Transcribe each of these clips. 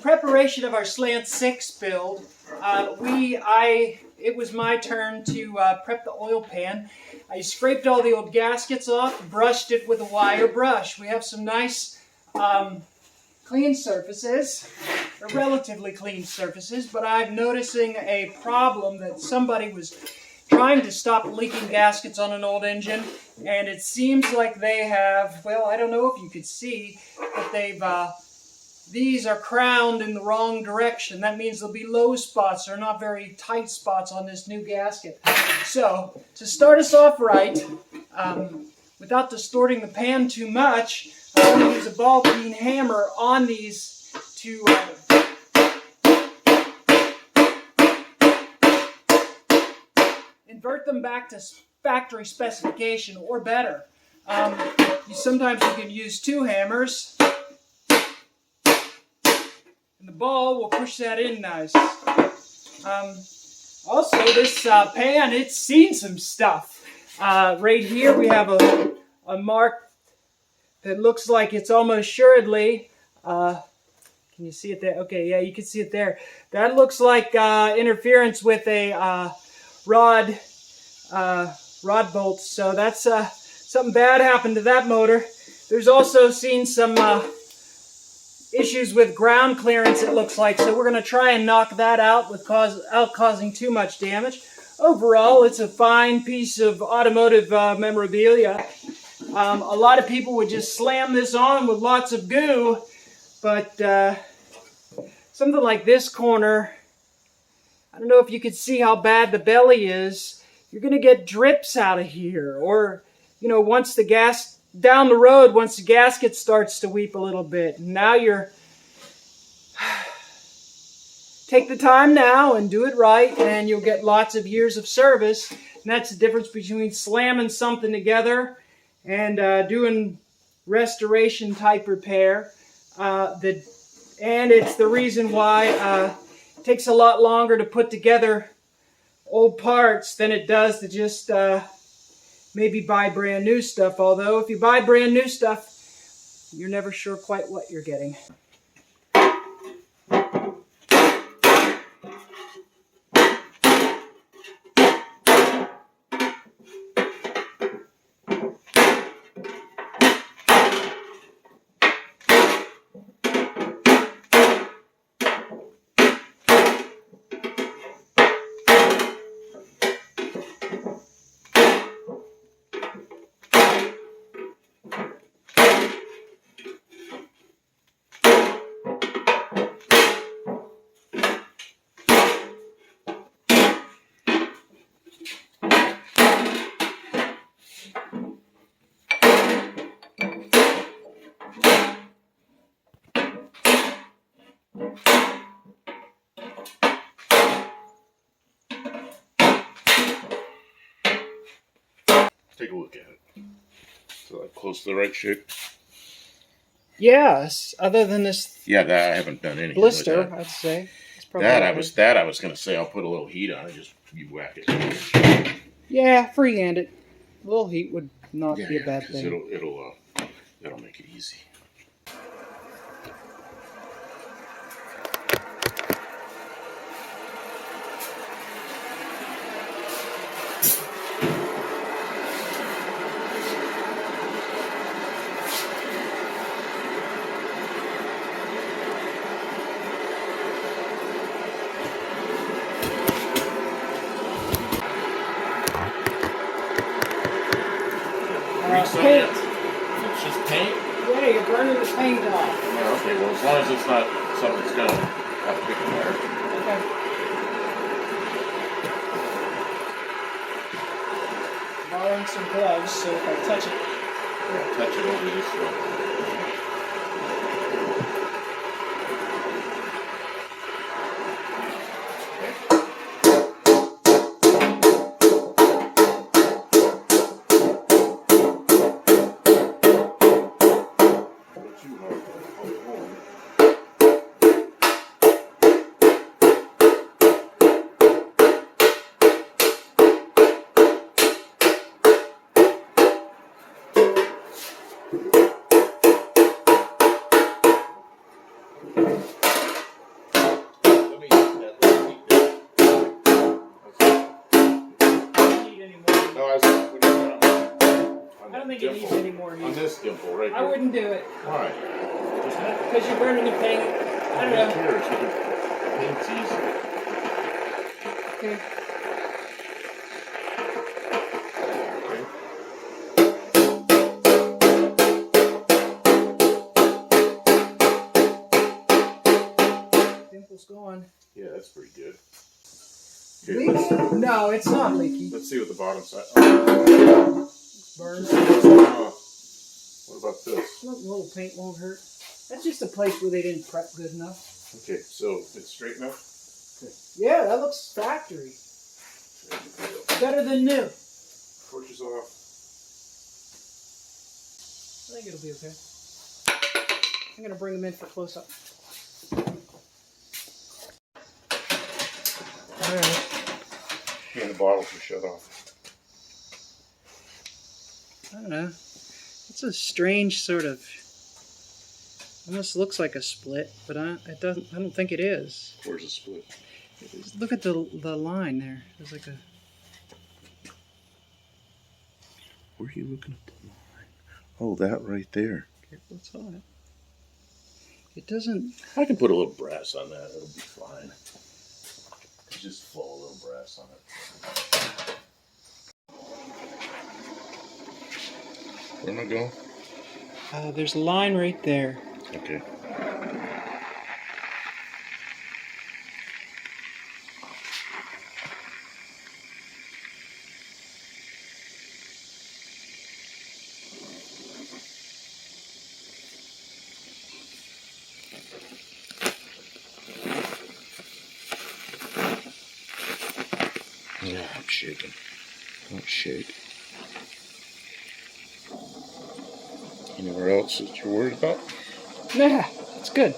preparation of our Slant 6 build, it was my turn to prep the oil pan. I scraped all the old gaskets off, brushed it with a wire brush. We have some nice clean surfaces, or relatively clean surfaces, but I'm noticing a problem that somebody was trying to stop leaking gaskets on an old engine, and it seems like they have, well, I don't know if you could see, but these are crowned in the wrong direction. That means there'll be low spots or not very tight spots on this new gasket. So, to start us off right, without distorting the pan too much, I'm going to use a ball peen hammer on these to invert them back to factory specification or better. Sometimes you can use 2 hammers, and the ball will push that in nice. Also, this pan, it's seen some stuff. Right here we have a mark that looks like it's almost assuredly, can you see it there? Okay, yeah, you can see it there. That looks like interference with a rod bolt, so that's something bad happened to that motor. There's also seen some issues with ground clearance, it looks like, so we're going to try and knock that out without causing too much damage. Overall, it's a fine piece of automotive memorabilia. A lot of people would just slam this on with lots of goo, but something like this corner, I don't know if you can see how bad the belly is. You're going to get drips out of here, or, you know, once the gasket starts to weep a little bit. Now take the time now and do it right, and you'll get lots of years of service. And that's the difference between slamming something together and doing restoration type repair. And it's the reason why it takes a lot longer to put together old parts than it does to just maybe buy brand new stuff. Although if you buy brand new stuff, you're never sure quite what you're getting. Take a look at it. So that close to the right shape? Yes, other than this that I haven't done anything blister, with that. I'd say. I was going to say I'll put a little heat on it, just you whack it. Yeah, freehand it. A little heat would not be a bad thing. It'll make it easy. Paint. It's just paint? Yeah, you're burning the paint off. Yeah, okay, well, as long as it's not something that's going to have to pick fire. Okay. Borrowing some gloves, so if I touch it... Yeah, touch it over this way. any more. No, I was putting it on I don't think dimple. it needs any more heat. On this dimple right here. I wouldn't do it. Why? Because you're burning the paint. I don't know. Who cares? Paint's easy. Okay. Dimple's gone. Yeah, that's pretty good. Leaky? No, it's not leaky. Let's see what the bottom side. Burned. What about this? A little paint won't hurt. That's just a place where they didn't prep good enough. Okay, so it's straight enough? Yeah, that looks factory. Better than new. Torches off. I think it'll be okay. I'm going to bring them in for close-up. Alright. And the bottles are shut off. I don't know. It's a strange sort of... Almost looks like a split, but it doesn't. I don't think it is. Where's the split? Look at the line there. There's like a... Where are you looking at the line? Oh, that right there. Careful, it's hot. It doesn't... I can put a little brass on that. It'll be fine. Just flow a little brass on it. Where am I going? There's a line right there. Okay. Yeah, I'm shaking. Don't shake. Anywhere else that you're worried about? Nah, it's good.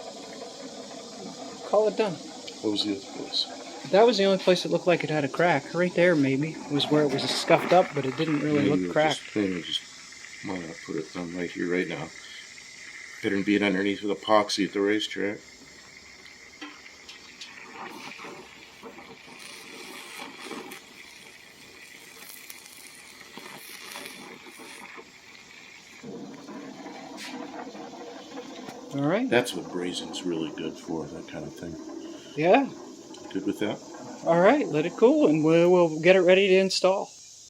Call it done. What was the other place? That was the only place that looked like it had a crack. Right there, maybe, was where it was scuffed up, but it didn't really look cracked. I'm gonna put it on right here, right now. Better than being underneath with epoxy at the racetrack. All right. That's what brazing's really good for, that kind of thing. Yeah. Good with that? All right, let it cool, and we'll get it ready to install.